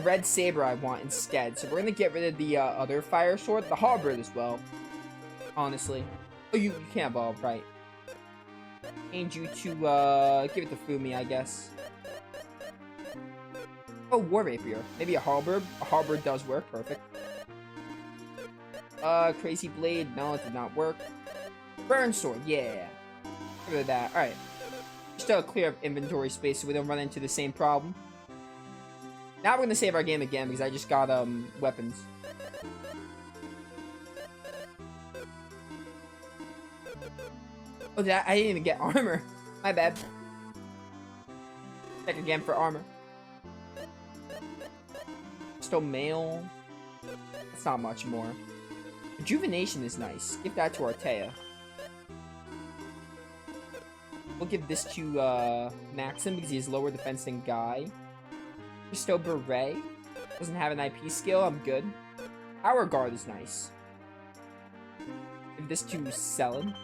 red saber I want instead. So we're gonna get rid of the other fire sword, the halberd as well. Honestly. Oh, you can't evolve, right? Change you to give it to Fumi, I guess. Oh, war rapier. Maybe a halberd. A halberd does work. Perfect. Crazy blade. No, it did not work. Burn sword. Yeah. Get rid of that. All right. Just to clear up inventory space so we don't run into the same problem. Now we're gonna save our game again because I just got weapons. Oh, I didn't even get armor. My bad. Check again for armor. Still mail. That's not much more. Rejuvenation is nice. Give that to Artea. We'll give this to Maxim because he has lower defense than Guy. Still Beret. Doesn't have an IP skill. I'm good. Our guard is nice. Give this to Selin.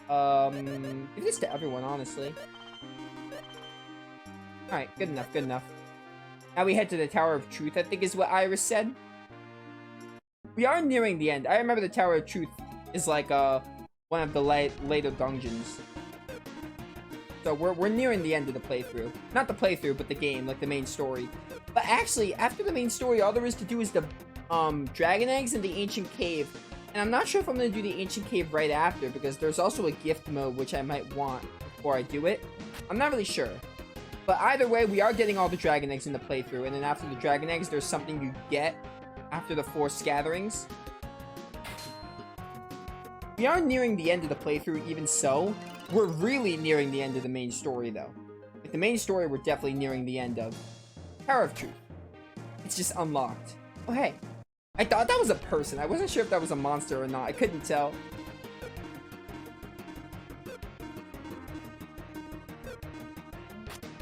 Give this to everyone, honestly. Alright, good enough, good enough. Now we head to the Tower of Truth, I think is what Iris said. We are nearing the end. I remember the Tower of Truth is like, one of the later dungeons. So we're nearing the end of the playthrough. Not the playthrough, but the game, like the main story. But actually, after the main story, all there is to do is the, dragon eggs and the ancient cave. And I'm not sure if I'm going to do the ancient cave right after, because there's also a gift mode, which I might want before I do it. I'm not really sure. But either way, we are getting all the dragon eggs in the playthrough. And then after the dragon eggs, there's something you get after the 4 scatterings. We are nearing the end of the playthrough, even so. We're really nearing the end of the main story, though. Like, the main story, we're definitely nearing the end of. Tower of Truth. It's just unlocked. Oh, hey. I thought that was a person. I wasn't sure if that was a monster or not. I couldn't tell.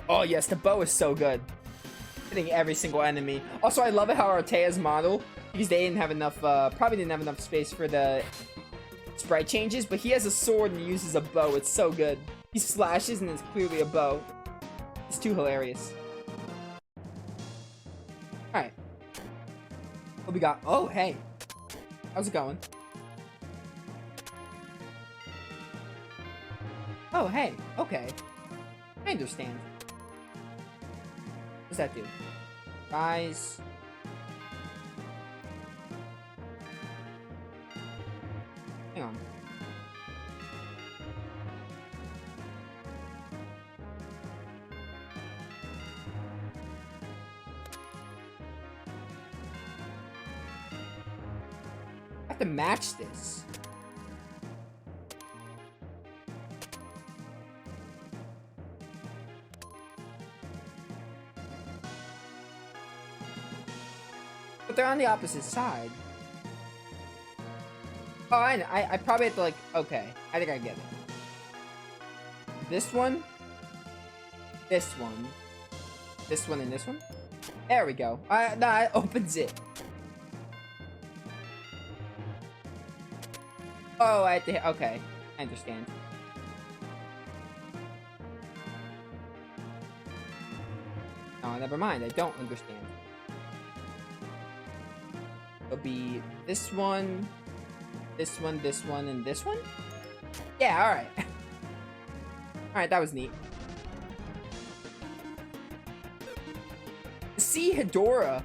Oh, yes. The bow is so good. Hitting every single enemy. Also, I love it how Artea's model, because they didn't have enough, probably didn't have enough space for the sprite changes, but he has a sword and he uses a bow. It's so good. He slashes and it's clearly a bow. It's too hilarious. Alright. What we got? Oh, hey. How's it going? Oh, hey. Okay. I understand. What's that do? Guys. Hang on. I have to match this. But they're on the opposite side. Oh, I probably have to, like, okay. I think I get it. This one. This one. This one and this one. There we go. No, it opens it. Oh, I have to, okay. I understand. Oh, never mind. I don't understand. It'll be this one. This one, and this one? Yeah, alright. Alright, that was neat. See Hedora.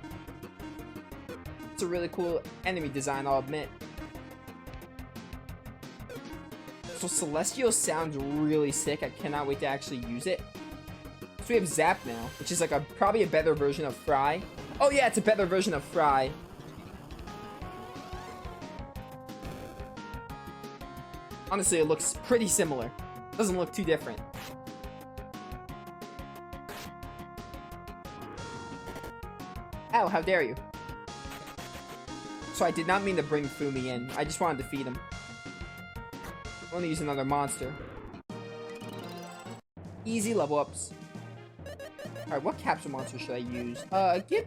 It's a really cool enemy design, I'll admit. So Celestial sounds really sick. I cannot wait to actually use it. So we have Zap now, which is like probably a better version of Fry. Oh yeah, it's a better version of Fry. Honestly, it looks pretty similar. Doesn't look too different. Ow, how dare you. So I did not mean to bring Fumi in. I just wanted to feed him. I want to use another monster. Easy level ups. Alright, what capsule monster should I use? Give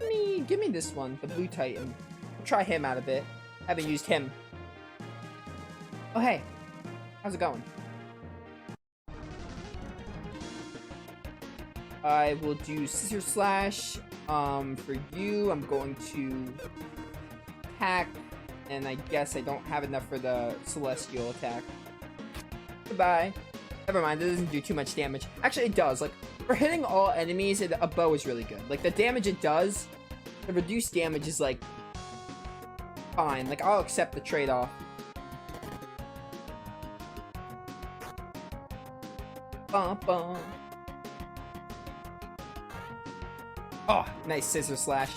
me this one, the Blue Titan. I'll try him out a bit. Haven't used him. Oh, hey. How's it going? I will do Scissor Slash For you, I'm going to attack, and I guess I don't have enough for the celestial attack. Goodbye. Never mind, it doesn't do too much damage. Actually, it does. Like, for hitting all enemies, a bow is really good. Like, the damage it does, the reduced damage is, like, fine. Like, I'll accept the trade-off. Bum, bum. Oh, nice scissor slash.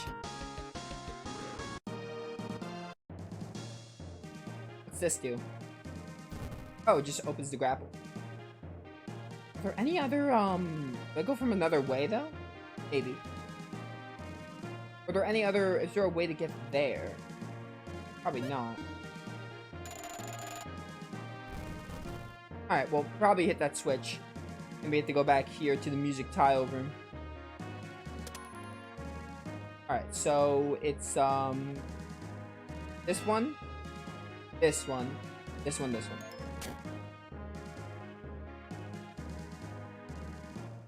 What's this do? Oh, it just opens the grapple. Are there any other, do I go from another way, though? Maybe. Are there any other, is there a way to get there? Probably not. Alright, well, probably hit that switch. And we have to go back here to the music tile room. Alright, so it's, this one, this one, this one, this one.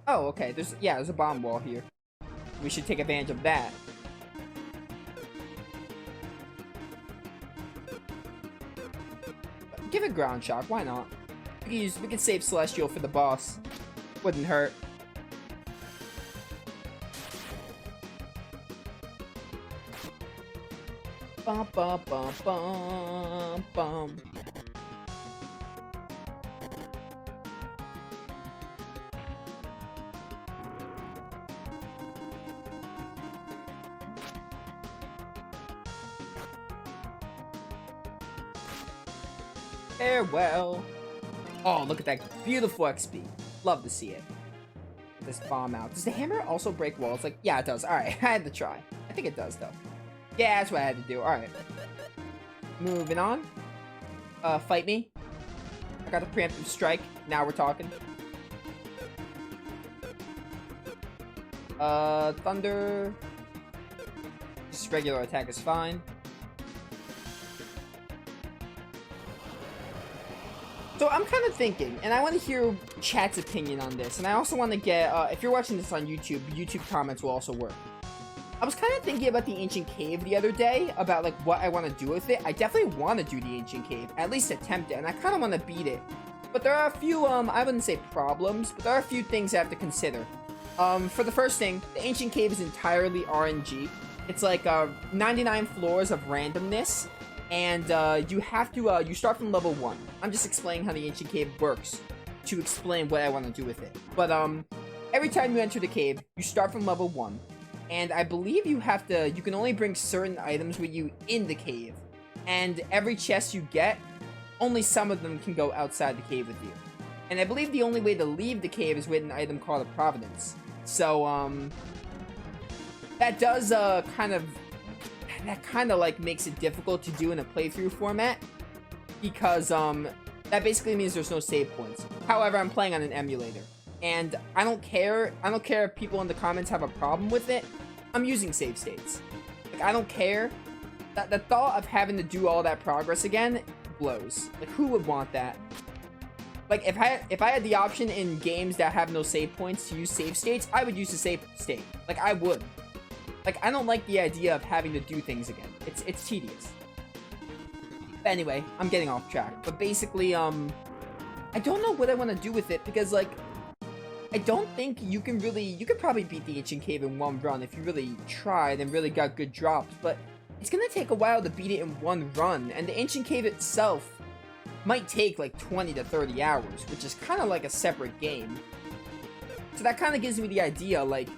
Oh, okay, there's a bomb wall here. We should take advantage of that. Give it ground shock, why not? We can save Celestial for the boss. Wouldn't hurt. Bum bum bum bum bum. Farewell. Oh, look at that beautiful XP. Love to see it. Get this bomb out. Does the hammer also break walls? Like, yeah, it does. Alright, I had to try. I think it does, though. Yeah, that's what I had to do. Alright. Moving on. Fight me. I got the preemptive strike. Now we're talking. Thunder. Just regular attack is fine. So I'm kind of thinking, and I want to hear chat's opinion on this, and I also want to get, if you're watching this on YouTube, YouTube comments will also work. I was kind of thinking about the Ancient Cave the other day, about, like, what I want to do with it. I definitely want to do the Ancient Cave, at least attempt it, and I kind of want to beat it. But there are a few, I wouldn't say problems, but there are a few things I have to consider. For the first thing, the Ancient Cave is entirely RNG. It's like, 99 floors of randomness. And, you have to, you start from level 1. I'm just explaining how the Ancient Cave works to explain what I want to do with it. But, every time you enter the cave, you start from level 1. And I believe you can only bring certain items with you in the cave. And every chest you get, only some of them can go outside the cave with you. And I believe the only way to leave the cave is with an item called a Providence. So, that does, that kind of like makes it difficult to do in a playthrough format because that basically means there's no save points. However, I'm playing on an emulator and I don't care if people in the comments have a problem with it. I'm using save states. Like, I don't care. That the thought of having to do all that progress again blows. Like, who would want that? Like, if I had the option in games that have no save points to use save states, I would use the save state. Like, I would. Like, I don't like the idea of having to do things again. It's tedious. But anyway, I'm getting off track. But basically, I don't know what I want to do with it because, like, I don't think you could probably beat the Ancient Cave in one run if you really tried and really got good drops, but it's gonna take a while to beat it in one run, and the Ancient Cave itself might take like 20 to 30 hours, which is kind of like a separate game. So that kind of gives me the idea, like,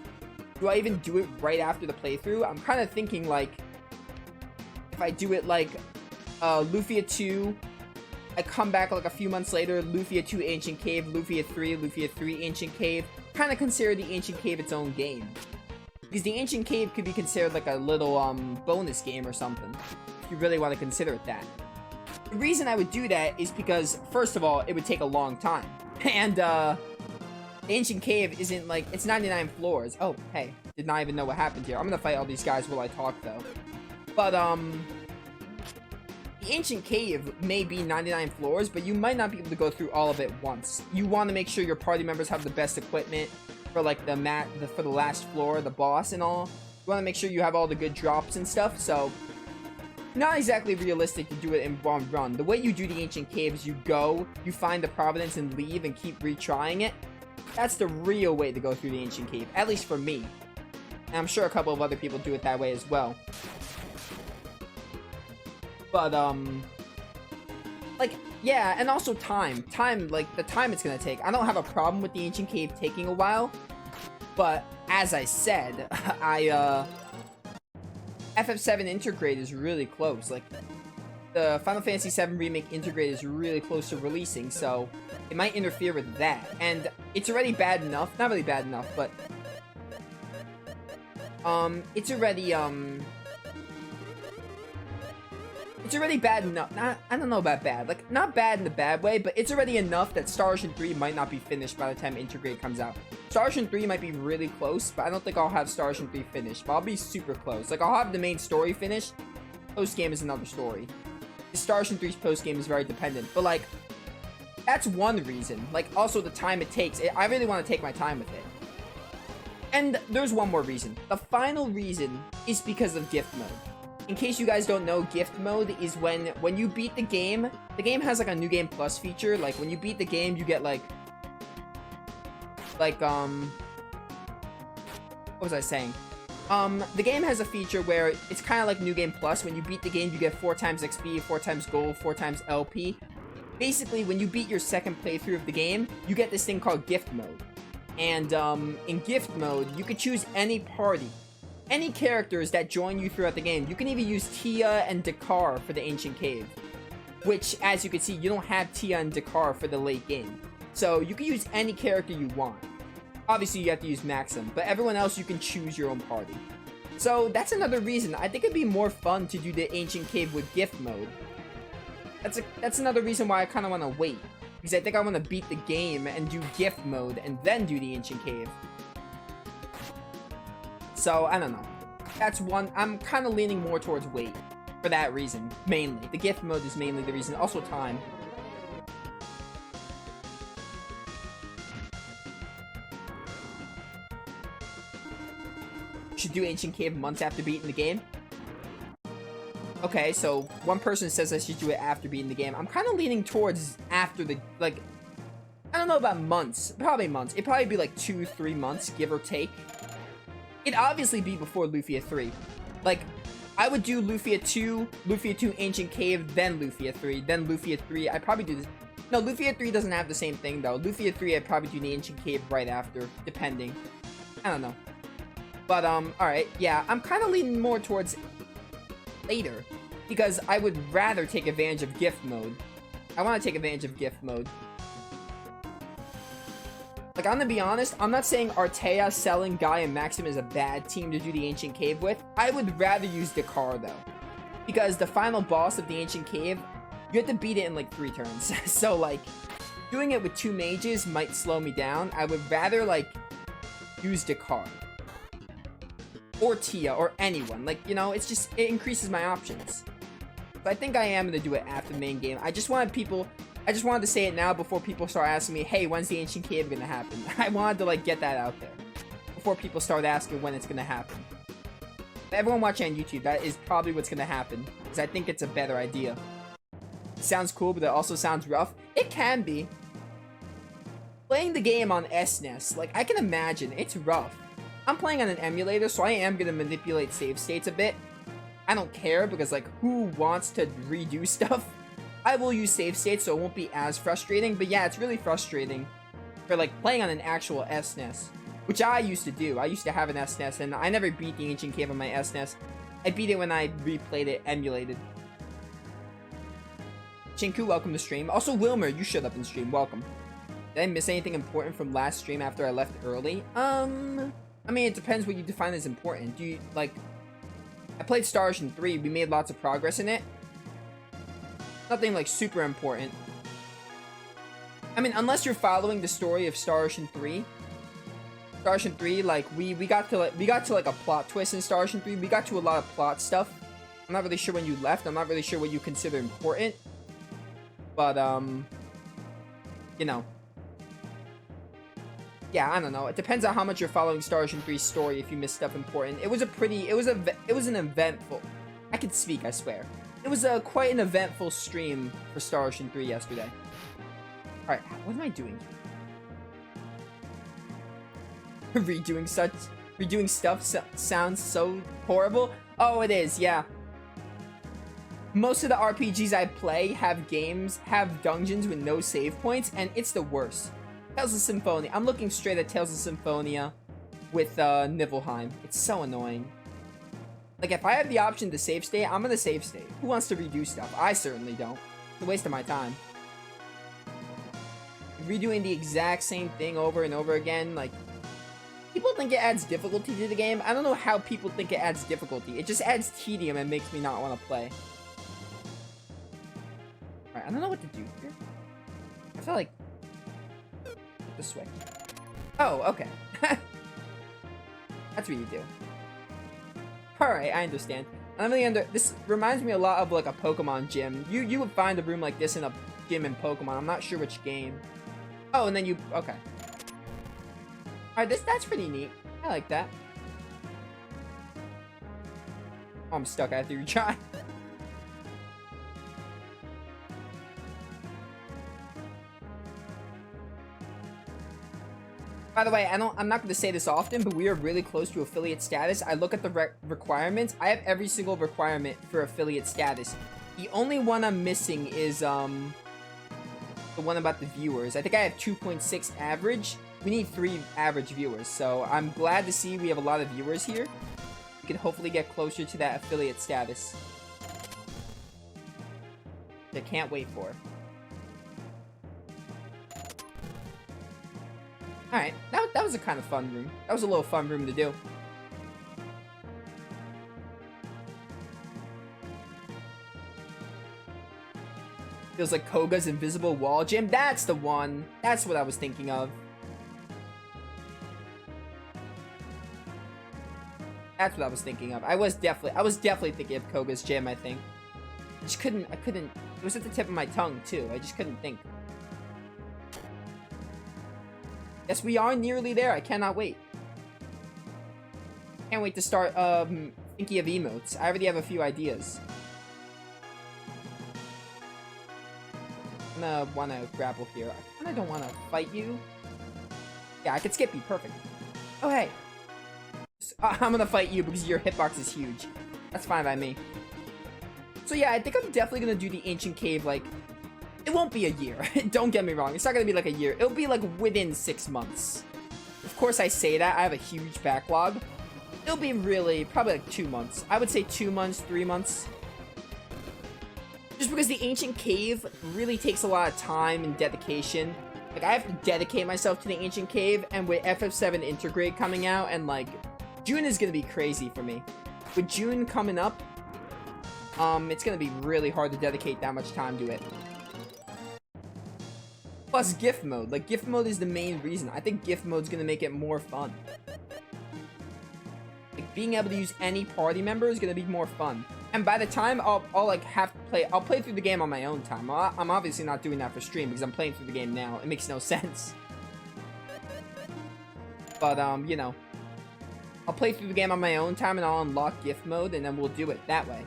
do I even do it right after the playthrough? I'm kind of thinking, like, if I do it, like, Lufia 2, I come back, like, a few months later, Lufia 2 Ancient Cave, Lufia 3 Ancient Cave, kind of consider the Ancient Cave its own game. Because the Ancient Cave could be considered, like, a little, bonus game or something, if you really want to consider it that. The reason I would do that is because, first of all, it would take a long time. And, the Ancient Cave isn't, like, it's 99 floors. Oh, hey, did not even know what happened here. I'm gonna fight all these guys while I talk, though. But, the Ancient Cave may be 99 floors, but you might not be able to go through all of it once. You want to make sure your party members have the best equipment for, like, for the last floor, the boss and all. You want to make sure you have all the good drops and stuff, so not exactly realistic to do it in one run. The way you do the Ancient Caves, you go, you find the Providence and leave and keep retrying it. That's the real way to go through the Ancient Cave, at least for me. And I'm sure a couple of other people do it that way as well. But, like, yeah, and also time. Time, like, the time it's gonna take. I don't have a problem with the Ancient Cave taking a while. But, as I said, FF7 Intergrade is really close. Like, the Final Fantasy VII Remake Intergrade is really close to releasing, so it might interfere with that. And it's already bad enough. Not really bad enough, but it's already bad enough. I don't know about bad. Like, not bad in a bad way, but it's already enough that Star Ocean 3 might not be finished by the time Intergrade comes out. Star Ocean 3 might be really close, but I don't think I'll have Star Ocean 3 finished. But I'll be super close. Like, I'll have the main story finished. Post-game is another story. The Star Ocean 3's post-game is very dependent. But, like, that's one reason. Like, also the time it takes. I really want to take my time with it. And there's one more reason. The final reason is because of gift mode. In case you guys don't know, gift mode is when you beat the game has like a New Game Plus feature. Like, when you beat the game, you get like, what was I saying? The game has a feature where it's kind of like New Game Plus. When you beat the game, you get 4 times XP, 4 times gold, 4 times LP. Basically, when you beat your second playthrough of the game, you get this thing called gift mode. And in gift mode, you could choose any party. Any characters that join you throughout the game. You can even use Tia and Dakar for the Ancient Cave. Which, as you can see, you don't have Tia and Dakar for the late game. So, you can use any character you want. Obviously, you have to use Maxim. But everyone else, you can choose your own party. So, that's another reason. I think it'd be more fun to do the Ancient Cave with gift mode. That's another reason why I kind of want to wait. Because I think I want to beat the game and do gift mode and then do the Ancient Cave. So, I don't know. That's one. I'm kind of leaning more towards wait. For that reason, mainly. The gift mode is mainly the reason. Also, time. Should do Ancient Cave months after beating the game. Okay, so one person says I should do it after beating the game. I'm kind of leaning towards after the, like, I don't know about months. Probably months. It'd probably be like 2-3 months, give or take. It'd obviously be before Lufia 3. Like, I would do Lufia 2 Ancient Cave, then Lufia 3, then Lufia 3. I'd probably do this. No, Lufia 3 doesn't have the same thing, though. Lufia 3, I'd probably do the Ancient Cave right after, depending. I don't know. But, alright, yeah. I'm kind of leaning more towards later, because I would rather take advantage of gift mode. I want to take advantage of gift mode. Like, I'm gonna be honest, I'm not saying Artea, Selling, Guy, and Maxim is a bad team to do the Ancient Cave with. I would rather use Dakar, though. Because the final boss of the Ancient Cave, you have to beat it in, like, 3 turns. So, like, doing it with 2 mages might slow me down. I would rather, like, use Dakar. Or Tia, or anyone. Like, you know, it's just, it increases my options. But I think I am gonna do it after the main game. I just wanted to say it now before people start asking me, hey, when's the Ancient Cave gonna happen? I wanted to, like, get that out there. Before people start asking when it's gonna happen. Everyone watching on YouTube, that is probably what's gonna happen. Because I think it's a better idea. It sounds cool, but it also sounds rough. It can be. Playing the game on SNES, like, I can imagine, it's rough. I'm playing on an emulator, so I am gonna manipulate save states a bit. I don't care, because, like, who wants to redo stuff? I will use save states, so it won't be as frustrating. But yeah, it's really frustrating for, like, playing on an actual SNES. Which I used to do. I used to have an SNES, and I never beat the Ancient Cave on my SNES. I beat it when I replayed it emulated. Chinku, welcome to stream. Also, Wilmer, you showed up in stream. Welcome. Did I miss anything important from last stream after I left early? I mean, it depends what you define as important. Do you, like... I played Star Ocean 3. We made lots of progress in it. Nothing, like, super important. I mean, unless you're following the story of Star Ocean 3. Star Ocean 3, like, we got to a plot twist in Star Ocean 3. We got to a lot of plot stuff. I'm not really sure when you left. I'm not really sure what you consider important. But, you know. Yeah, I don't know. It depends on how much you're following Star Ocean 3's story if you miss stuff important. It was an eventful. I can speak, I swear. It was quite an eventful stream for Star Ocean 3 yesterday. Alright, what am I doing? Redoing stuff sounds so horrible. Oh, it is, yeah. Most of the RPGs I play have dungeons with no save points, and it's the worst. Tales of Symphonia. I'm looking straight at Tales of Symphonia with Niflheim. It's so annoying. Like, if I have the option to save state, I'm gonna save state. Who wants to redo stuff? I certainly don't. It's a waste of my time. Redoing the exact same thing over and over again, like, people think it adds difficulty to the game. I don't know how people think it adds difficulty. It just adds tedium and makes me not want to play. Alright, I don't know what to do here. I feel like... this way. Oh, okay. That's what you do. Alright, I understand. This reminds me a lot of, like, a Pokemon gym. You would find a room like this in a gym in Pokemon. I'm not sure which game. Oh, and then you... okay. Alright, that's pretty neat. I like that. Oh, I'm stuck. I have to retry. By the way, I'm not going to say this often, but we are really close to affiliate status. I look at the requirements. I have every single requirement for affiliate status. The only one I'm missing is the one about the viewers. I think I have 2.6 average. We need 3 average viewers, so I'm glad to see we have a lot of viewers here. We can hopefully get closer to that affiliate status. I can't wait for. Alright, that was a kind of fun room. That was a little fun room to do. Feels like Koga's invisible wall gym. That's the one. That's what I was thinking of. That's what I was thinking of. I was definitely thinking of Koga's gym, I think. I couldn't, it was at the tip of my tongue, too. I just couldn't think. Yes, we are nearly there. I cannot wait. Can't wait to start, thinking of emotes. I already have a few ideas. I'm gonna wanna grapple here. I kinda don't wanna fight you. Yeah, I could skip you. Perfect. Oh, hey. I'm gonna fight you because your hitbox is huge. That's fine by me. So yeah, I think I'm definitely gonna do the ancient cave, like... It won't be a year. Don't get me wrong. It's not gonna be like a year. It'll be like within 6 months. Of course I say that. I have a huge backlog. It'll be really, probably like 2 months. I would say 2 months, 3 months. Just because the ancient cave really takes a lot of time and dedication. Like, I have to dedicate myself to the ancient cave, and with FF7 Intergrade coming out, and like, June is gonna be crazy for me. With June coming up, it's gonna be really hard to dedicate that much time to it. Plus gift mode. Like, gift mode is the main reason. I think gift mode's gonna make it more fun. Like, being able to use any party member is gonna be more fun. And by the time I'll like have to play, I'll play through the game on my own time. I'm obviously not doing that for stream because I'm playing through the game now. It makes no sense. But you know, I'll play through the game on my own time and I'll unlock gift mode and then we'll do it that way.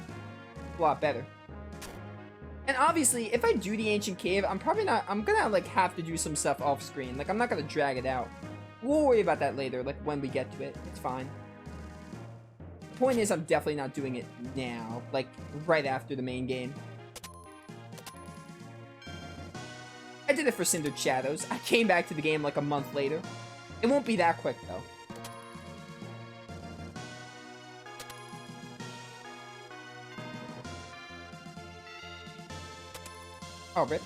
A lot better. And obviously, if I do the ancient cave, I'm gonna like have to do some stuff off screen. Like, I'm not gonna drag it out. We'll worry about that later, like when we get to it. It's fine. The point is, I'm definitely not doing it now, like right after the main game. I did it for Cindered Shadows. I came back to the game like a month later. It won't be that quick though. Oh, rip.